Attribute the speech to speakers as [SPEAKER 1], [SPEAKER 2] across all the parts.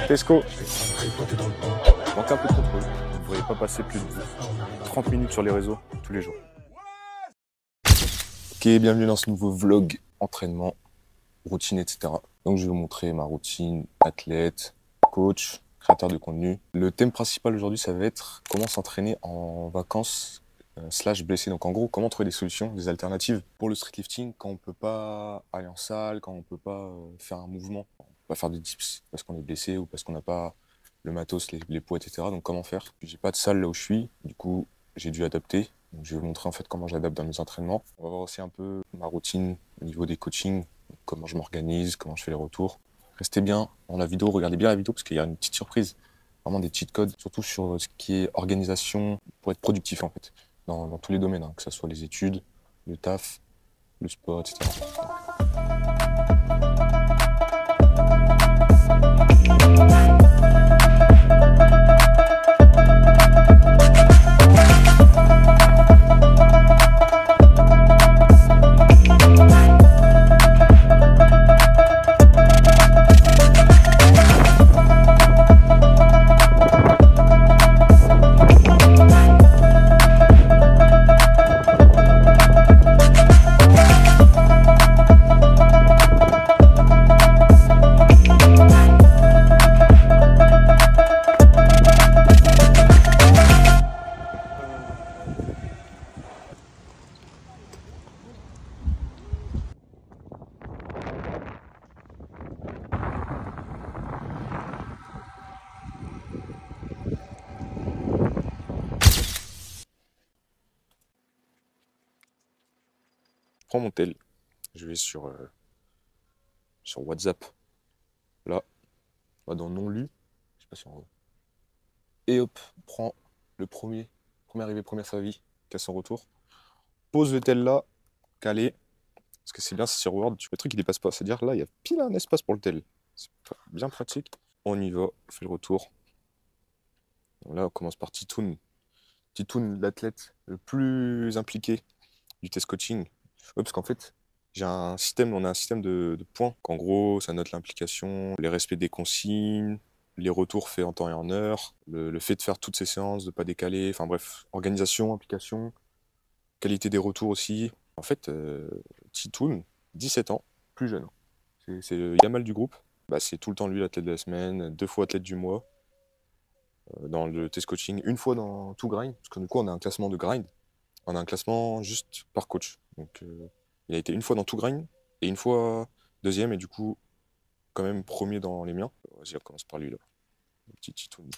[SPEAKER 1] Tesco. Manque un peu de contrôle. Vous ne devriez pas passer plus de 30 minutes sur les réseaux tous les jours. Ok, bienvenue dans ce nouveau vlog entraînement, routine, etc. Donc je vais vous montrer ma routine athlète, coach, créateur de contenu. Le thème principal aujourd'hui, ça va être comment s'entraîner en vacances slash blessé. Donc en gros, comment trouver des solutions, des alternatives pour le street lifting quand on peut pas aller en salle, quand on peut pas faire un mouvement, on peut pas faire des dips parce qu'on est blessé ou parce qu'on n'a pas le matos, les poids, etc. Donc comment faire? J'ai pas de salle là où je suis, du coup j'ai dû adapter. Donc, je vais vous montrer en fait comment j'adapte dans mes entraînements. On va voir aussi un peu ma routine au niveau des coachings, comment je m'organise, comment je fais les retours. Restez bien dans la vidéo, regardez bien la vidéo parce qu'il y a une petite surprise, vraiment des cheat codes, surtout sur ce qui est organisation pour être productif en fait, dans tous les domaines, hein, que ce soit les études, le taf, le sport, etc. Je prends mon tel, je vais sur WhatsApp, là, on va dans non lu, je sais pas si on voit. Et hop, on prend le premier arrivé, première servi, qui a son retour. Pose le tel là, calé, parce que c'est bien, c'est sur Word, le truc il dépasse pas, c'est-à-dire là il y a pile un espace pour le tel. C'est bien pratique. On y va, on fait le retour. Donc là on commence par Titoun. Titoun, l'athlète le plus impliqué du test coaching. Ouais, parce qu'en fait, on a un système de points. En gros, ça note l'implication, les respects des consignes, les retours faits en temps et en heure, le fait de faire toutes ces séances, de ne pas décaler, enfin bref, organisation, implication, qualité des retours aussi. En fait, Titoun, 17 ans, plus jeune. C'est le Yamal du groupe. Bah, c'est tout le temps lui l'athlète de la semaine, 2 fois athlète du mois dans le test coaching, 1 fois dans tout grind, parce que du coup on a un classement de grind, on a un classement juste par coach. Donc il a été 1 fois dans tout grind et 1 fois deuxième et du coup quand même premier dans les miens. Vas-y, on commence par lui là. Le petit Titoun.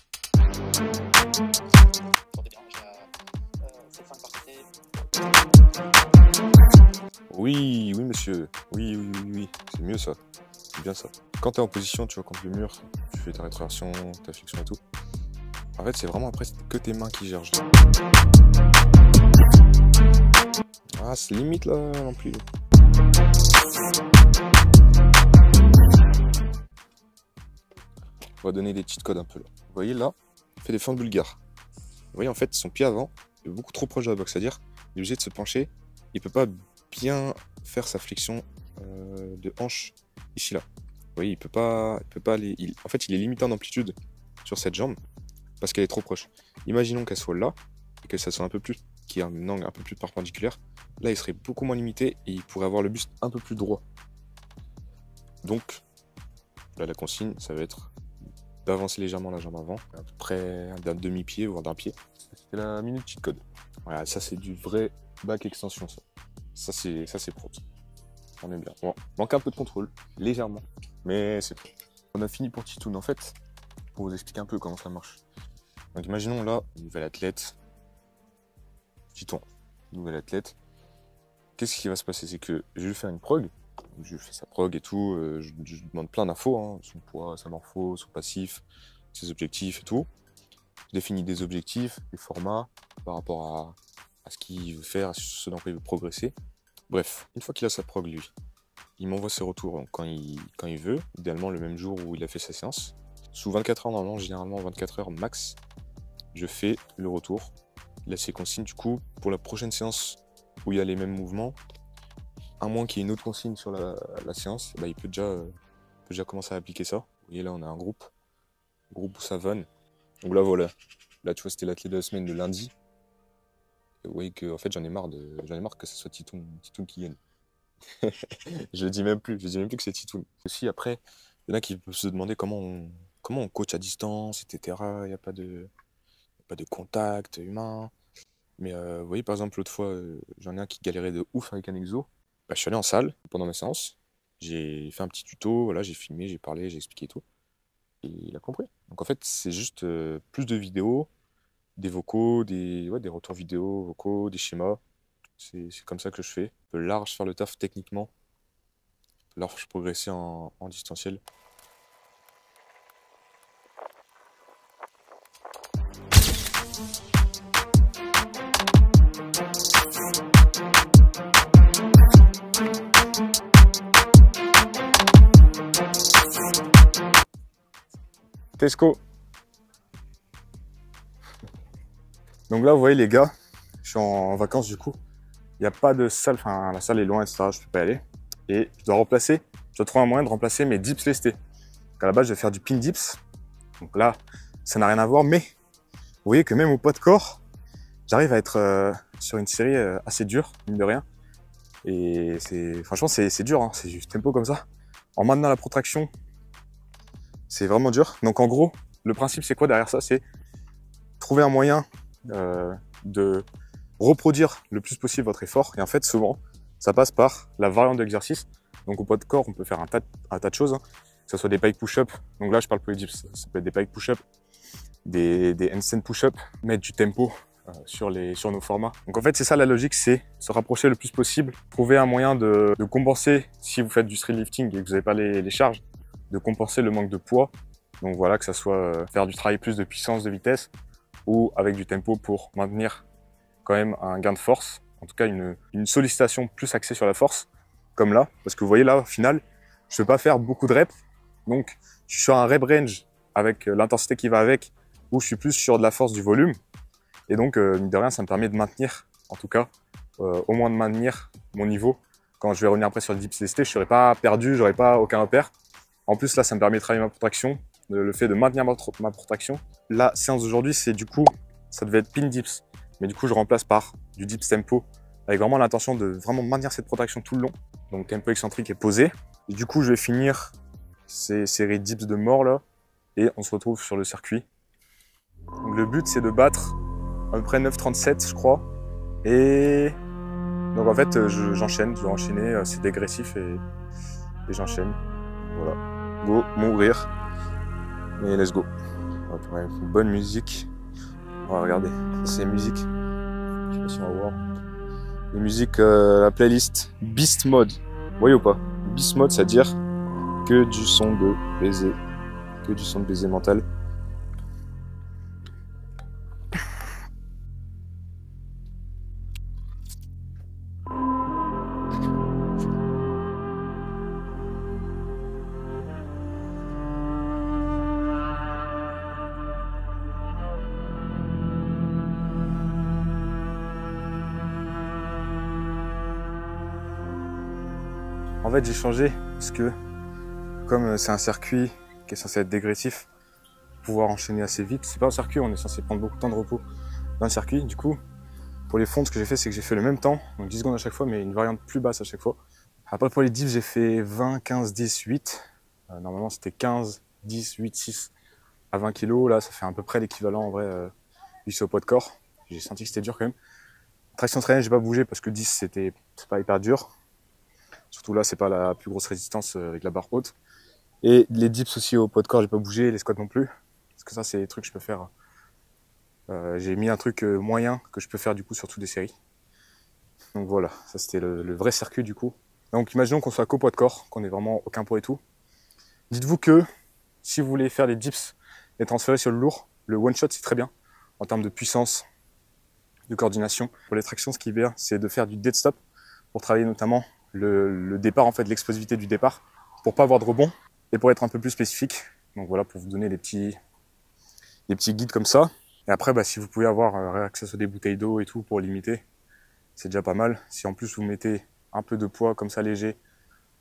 [SPEAKER 1] Oui, oui monsieur, oui, c'est mieux ça, c'est bien ça. Quand tu es en position, tu vois, contre le mur, tu fais ta rétraction, ta flexion et tout. En fait, c'est vraiment après que tes mains qui gèrent. Ah, c'est limite là non plus. On va donner des cheat codes un peu là. Vous voyez là, il fait des feintes bulgares. Vous voyez en fait, son pied avant est beaucoup trop proche de la boxe, c'est-à-dire il est obligé de se pencher, il peut pas bien faire sa flexion de hanche ici là. Vous voyez, il peut pas aller. En fait, il est limité en amplitude sur cette jambe parce qu'elle est trop proche. Imaginons qu'elle soit là et que ça soit un peu plus, qu'il y ait un angle un peu plus perpendiculaire. Là, il serait beaucoup moins limité et il pourrait avoir le buste un peu plus droit. Donc, là, la consigne, ça va être d'avancer légèrement la jambe avant, à peu près d'un demi-pied, voire d'un pied. C'était la minute cheat code. Voilà, ça c'est du vrai back extension, ça. Ça c'est pro. On est bien. Bon, manque un peu de contrôle, légèrement, mais c'est pro. On a fini pour Titoun. En fait, pour vous expliquer un peu comment ça marche. Donc imaginons là, nouvel athlète, Titoun, nouvel athlète. Qu'est-ce qui va se passer? C'est que je vais lui faire une prog. Je fais sa prog et tout, je demande plein d'infos, hein, son poids, sa morpho, son passif, ses objectifs et tout. Je définis des objectifs, des formats par rapport à ce qu'il veut faire, à ce dans quoi il veut progresser. Bref, une fois qu'il a sa prog, lui, il m'envoie ses retours quand il veut, idéalement le même jour où il a fait sa séance. Sous 24 heures, normalement, généralement 24 heures max, je fais le retour. Il a ses consignes, du coup, pour la prochaine séance où il y a les mêmes mouvements, à moins qu'il y ait une autre consigne sur la séance, bah, il peut déjà commencer à appliquer ça. Vous voyez là, on a un groupe. gros Boussavon. Donc là, voilà. Là, tu vois, c'était l'athlète de la semaine de lundi. Et vous voyez que, en fait, j'en ai marre que ce soit Titoun qui gagne. Je le dis même plus, je dis même plus que c'est Titoun. Aussi, après, il y en a qui peuvent se demander comment on coach à distance, etc. Il n'y a pas de contact humain. Mais vous voyez, par exemple, l'autre fois, j'en ai un qui galérait de ouf avec un exo. Bah, je suis allé en salle pendant ma séance. J'ai fait un petit tuto, voilà, j'ai filmé, j'ai parlé, j'ai expliqué tout. Et il a compris. Donc en fait, c'est juste plus de vidéos, des vocaux, ouais, des retours vidéo, vocaux, des schémas. C'est comme ça que je fais. Je peux large faire le taf techniquement, large progresser en distanciel. Tesco. Donc là, vous voyez les gars, je suis en vacances du coup. Il n'y a pas de salle, enfin la salle est loin, etc. Je peux pas y aller. Et je dois trouver un moyen de remplacer mes dips lestés. Donc à la base, je vais faire du pin dips. Donc là, ça n'a rien à voir, mais vous voyez que même au poids de corps, j'arrive à être sur une série assez dure, mine de rien. Et franchement, c'est dur, hein, c'est du tempo comme ça. En maintenant la protraction, c'est vraiment dur. Donc en gros, le principe c'est quoi derrière ça? C'est trouver un moyen de reproduire le plus possible votre effort. Et en fait, souvent, ça passe par la variante d'exercice. Donc au poids de corps, on peut faire un tas de choses, hein. Que ce soit des pike push-up. Donc là, je parle pour les dips. Ça peut être des pike push-up, des handstand push-up, mettre du tempo sur nos formats. Donc en fait, c'est ça la logique, c'est se rapprocher le plus possible, trouver un moyen de compenser, si vous faites du street lifting et que vous n'avez pas les charges, de compenser le manque de poids. Donc voilà, que ça soit faire du travail plus de puissance, de vitesse, ou avec du tempo pour maintenir quand même un gain de force, en tout cas une sollicitation plus axée sur la force, comme là, parce que vous voyez là, au final, je ne peux pas faire beaucoup de reps, donc je suis sur un rep range avec l'intensité qui va avec, où je suis plus sur de la force du volume, et donc mine de rien, ça me permet de maintenir, en tout cas, au moins de maintenir mon niveau. Quand je vais revenir après sur le dips lesté, je ne serai pas perdu, j'aurai pas aucun repère. En plus là, ça me permet de travailler ma protraction, le fait de maintenir ma protraction. La séance d'aujourd'hui, c'est du coup, ça devait être pin dips, mais du coup, je remplace par du dips tempo, avec vraiment l'intention de vraiment maintenir cette protraction tout le long. Donc tempo excentrique et posé. Et du coup, je vais finir ces séries dips de mort là, et on se retrouve sur le circuit. Donc le but, c'est de battre à peu près 9,37 je crois. Et donc en fait, j'enchaîne, je vais enchaîner, c'est dégressif et j'enchaîne. Voilà, go, mourir. Et let's go. On va trouver une bonne musique. On va regarder, c'est musique. Je sais pas si on va voir. Les musiques, la playlist Beast Mode. Vous voyez ou pas? Beast Mode, c'est-à-dire que du son de baiser. Que du son de baiser mental. En fait, j'ai changé parce que comme c'est un circuit qui est censé être dégressif, pouvoir enchaîner assez vite. C'est pas un circuit, on est censé prendre beaucoup de temps de repos dans le circuit. Du coup, pour les fonds, ce que j'ai fait, c'est que j'ai fait le même temps, donc 10 secondes à chaque fois, mais une variante plus basse à chaque fois. Après, pour les dips, j'ai fait 20, 15, 10, 8. Normalement, c'était 15, 10, 8, 6 à 20 kg. Là, ça fait à peu près l'équivalent en vrai, vu au poids de corps. J'ai senti que c'était dur quand même. Traction traînée, j'ai pas bougé parce que 10, c'est pas hyper dur. Surtout là, c'est pas la plus grosse résistance avec la barre haute. Et les dips aussi au poids de corps, j'ai pas bougé, les squats non plus. Parce que ça, c'est des trucs que je peux faire. J'ai mis un truc moyen que je peux faire du coup sur toutes les séries. Donc voilà, ça c'était le vrai circuit du coup. Donc imaginons qu'on soit qu'au poids de corps, qu'on ait vraiment aucun poids et tout. Dites-vous que si vous voulez faire les dips et transférer sur le lourd, le one shot c'est très bien en termes de puissance, de coordination. Pour les tractions, ce qui est bien, c'est de faire du dead stop pour travailler notamment le départ, en fait, l'explosivité du départ, pour pas avoir de rebond et pour être un peu plus spécifique. Donc voilà, pour vous donner des petits guides comme ça. Et après, bah, si vous pouvez avoir accès à des bouteilles d'eau et tout pour limiter, c'est déjà pas mal. Si en plus vous mettez un peu de poids comme ça léger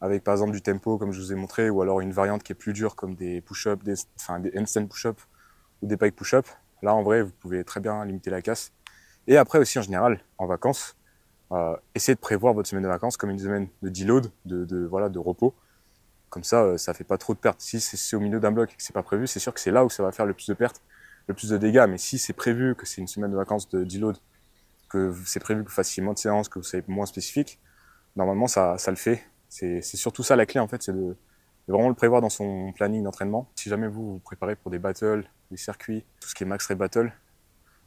[SPEAKER 1] avec par exemple du tempo comme je vous ai montré, ou alors une variante qui est plus dure comme des push-ups, des handstand push-ups ou des pike push-ups. Là en vrai vous pouvez très bien limiter la casse. Et après aussi en général en vacances, essayez de prévoir votre semaine de vacances comme une semaine de deload, voilà, de repos. Comme ça fait pas trop de pertes. Si c'est au milieu d'un bloc et que c'est pas prévu, c'est sûr que c'est là où ça va faire le plus de pertes, le plus de dégâts. Mais si c'est prévu, que c'est une semaine de vacances de deload, que c'est prévu que vous fassiez moins de séances, que vous soyez moins spécifique, normalement ça le fait. C'est surtout ça la clé en fait, c'est de vraiment le prévoir dans son planning d'entraînement. Si jamais vous vous préparez pour des battles, des circuits, tout ce qui est max rate battle,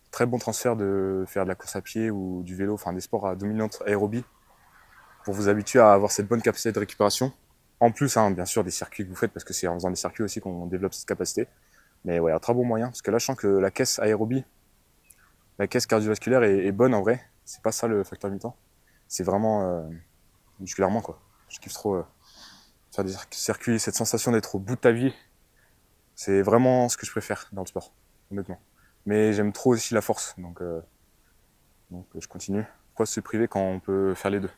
[SPEAKER 1] très bon transfert de faire de la course à pied ou du vélo, enfin des sports à dominante aérobie, pour vous habituer à avoir cette bonne capacité de récupération. En plus, hein, bien sûr, des circuits que vous faites, parce que c'est en faisant des circuits aussi qu'on développe cette capacité. Mais ouais, un très bon moyen, parce que là, je sens que la caisse aérobie, la caisse cardiovasculaire est bonne en vrai. C'est pas ça le facteur limitant. C'est vraiment musculairement, quoi. Je kiffe trop faire des circuits, cette sensation d'être au bout de ta vie. C'est vraiment ce que je préfère dans le sport, honnêtement. Mais j'aime trop aussi la force, donc je continue. Pourquoi se priver quand on peut faire les deux?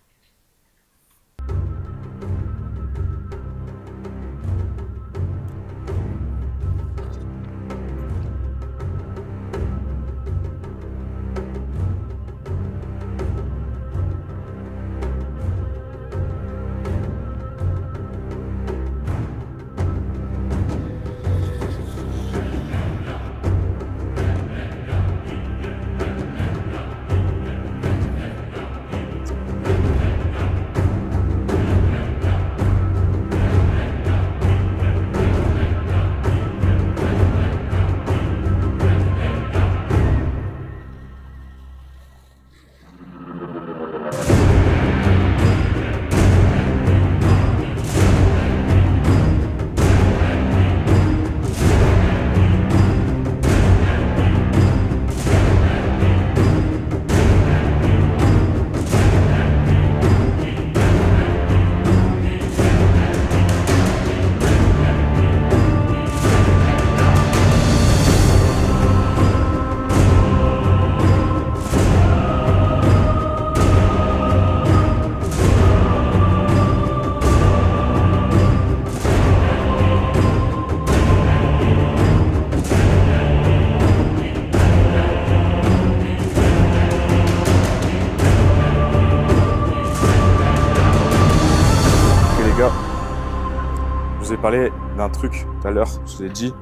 [SPEAKER 1] Je vous ai parlé d'un truc tout à l'heure, je vous ai dit,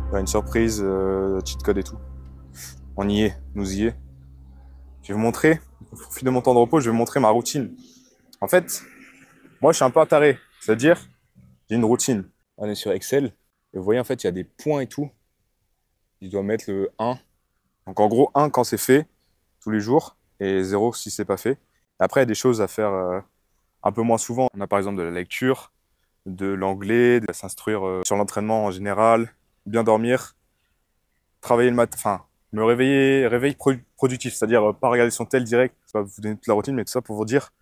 [SPEAKER 1] il y a une surprise, cheat code et tout. On y est, nous y est. Je vais vous montrer, au fil de mon temps de repos, je vais vous montrer ma routine. En fait, moi je suis un peu un taré, c'est-à-dire, j'ai une routine. On est sur Excel, et vous voyez en fait, il y a des points et tout. Je dois mettre le 1. Donc en gros, 1 quand c'est fait, tous les jours, et 0 si c'est pas fait. Après, il y a des choses à faire un peu moins souvent. On a par exemple de la lecture, de l'anglais, de s'instruire sur l'entraînement en général, bien dormir, travailler le matin, enfin, me réveiller, productif, c'est-à-dire pas regarder son tel direct, ça va vous donner toute la routine, mais tout ça pour vous dire,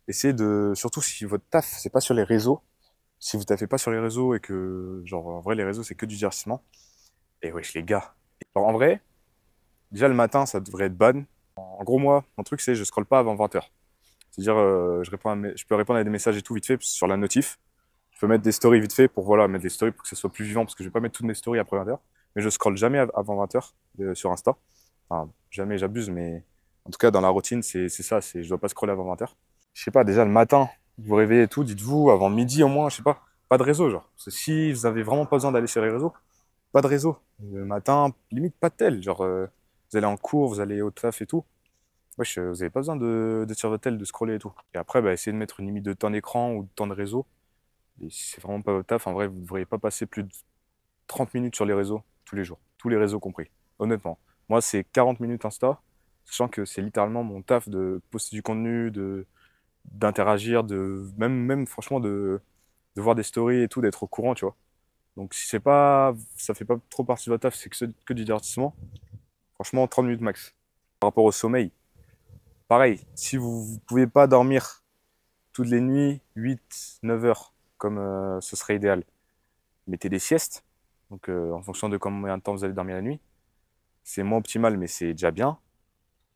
[SPEAKER 1] essayez de, surtout si votre taf, c'est pas sur les réseaux, si vous taffez pas sur les réseaux et que, genre, en vrai, les réseaux, c'est que du divertissement, et wesh, les gars. Alors, en vrai, déjà le matin, ça devrait être ban. En gros, moi, mon truc, c'est je scrolle pas avant 20 h. C'est-à-dire, je peux répondre à des messages et tout vite fait sur la notif. Je peux mettre des stories vite fait pour, voilà, mettre des stories pour que ce soit plus vivant, parce que je vais pas mettre toutes mes stories après 20 h. Mais je scrolle jamais avant 20 h sur Insta. Enfin, jamais j'abuse, mais en tout cas, dans la routine, c'est ça, je dois pas scroller avant 20 h. Je sais pas, déjà le matin, vous vous réveillez et tout, dites-vous, avant midi au moins, je sais pas de réseau, genre. Parce que si vous avez vraiment pas besoin d'aller sur les réseaux, pas de réseau. Le matin, limite pas de tel, genre, vous allez en cours, vous allez au taf et tout. Wesh, vous avez pas besoin de sur votre tel, de scroller et tout. Et après, bah, essayez de mettre une limite de temps d'écran ou de temps de réseau. Et si c'est vraiment pas votre taf, en vrai, vous ne devriez pas passer plus de 30 minutes sur les réseaux tous les jours. Tous les réseaux compris. Honnêtement. Moi, c'est 40 minutes Insta, sachant que c'est littéralement mon taf de poster du contenu, d'interagir, même franchement de voir des stories et tout, d'être au courant, tu vois. Donc si c'est pas, ça fait pas trop partie de votre taf, c'est que du divertissement, franchement, 30 minutes max. Par rapport au sommeil, pareil, si vous ne pouvez pas dormir toutes les nuits, 8-9 heures, comme ce serait idéal, mettez des siestes. Donc en fonction de combien de temps vous allez dormir la nuit. C'est moins optimal, mais c'est déjà bien.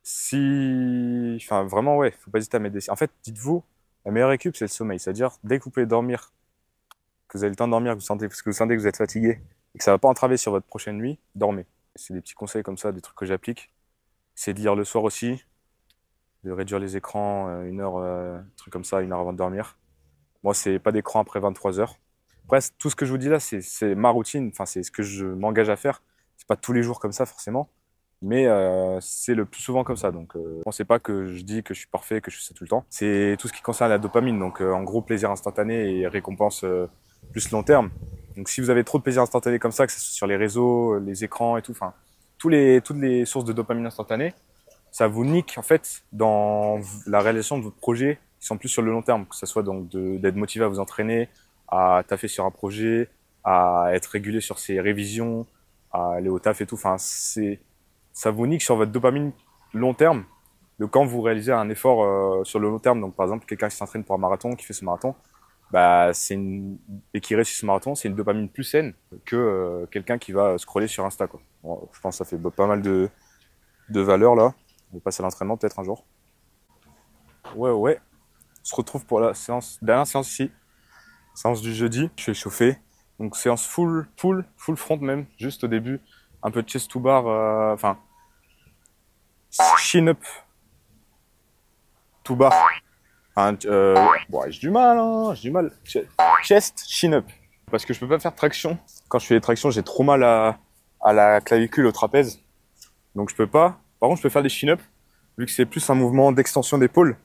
[SPEAKER 1] Enfin vraiment, ouais, faut pas hésiter à mettre des siestes. En fait, dites-vous, La meilleure récup, c'est le sommeil. C'est-à-dire, dès que vous pouvez dormir, que vous avez le temps de dormir, parce que vous sentez que vous êtes fatigué et que ça ne va pas entraver sur votre prochaine nuit, dormez. C'est des petits conseils comme ça, des trucs que j'applique. C'est de lire le soir aussi, de réduire les écrans 1 heure, truc comme ça, 1 heure avant de dormir. Moi, c'est pas d'écran après 23 heures. Après, tout ce que je vous dis là, c'est ma routine, enfin, c'est ce que je m'engage à faire. C'est pas tous les jours comme ça, forcément, mais c'est le plus souvent comme ça. Donc, pensez pas que je dis que je suis parfait, que je fais ça tout le temps. C'est tout ce qui concerne la dopamine, donc en gros, plaisir instantané et récompense plus long terme. Donc, si vous avez trop de plaisir instantané comme ça, que ce soit sur les réseaux, les écrans et tout, enfin, toutes les sources de dopamine instantanée, ça vous nique en fait dans la réalisation de votre projet qui sont plus sur le long terme, que ce soit donc d'être motivé à vous entraîner, à taffer sur un projet, à être régulier sur ses révisions, à aller au taf et tout. Enfin, ça vous nique sur votre dopamine long terme de quand vous réalisez un effort sur le long terme. Donc par exemple, quelqu'un qui s'entraîne pour un marathon, qui fait ce marathon, bah et qui réussit ce marathon, c'est une dopamine plus saine que quelqu'un qui va scroller sur Insta, quoi. Bon, je pense que ça fait pas mal de valeurs là. On va passer à l'entraînement peut-être un jour. Ouais. On se retrouve pour la dernière séance ici. Séance du jeudi. Je suis échauffé. Donc séance full front même, juste au début. Un peu de chest to bar, enfin, chin up to bar. Bon, j'ai du mal, hein, j'ai du mal. Chest, chin up. Parce que je peux pas faire de traction. Quand je fais des tractions, j'ai trop mal à la clavicule, au trapèze. Donc je peux pas. Par contre, je peux faire des chin-up, vu que c'est plus un mouvement d'extension d'épaule.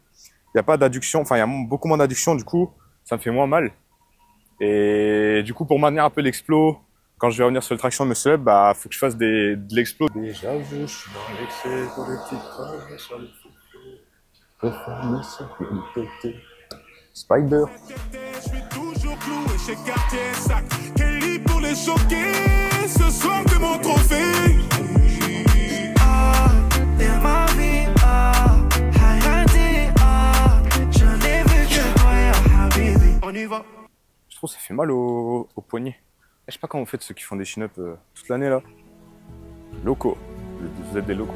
[SPEAKER 1] Il n'y a pas d'adduction, enfin il y a beaucoup moins d'adduction, du coup, ça me fait moins mal. Et du coup, pour maintenir un peu l'explo, quand je vais revenir sur le traction muscle-up, bah faut que je fasse de l'explo. Déjà, je suis dans l'excès pour le petit train sur le foot. Spider.
[SPEAKER 2] Je suis toujours cloué chez Cartier Sac. Kelly pour les choquer, ce soir de mon trophée. Ma vie, j'en ai vu que toi, ya Habibi. On y va.
[SPEAKER 1] Je trouve que ça fait mal au poignet. Je sais pas comment vous faites ceux qui font des chin-up toute l'année là. Locaux. Vous êtes des locaux.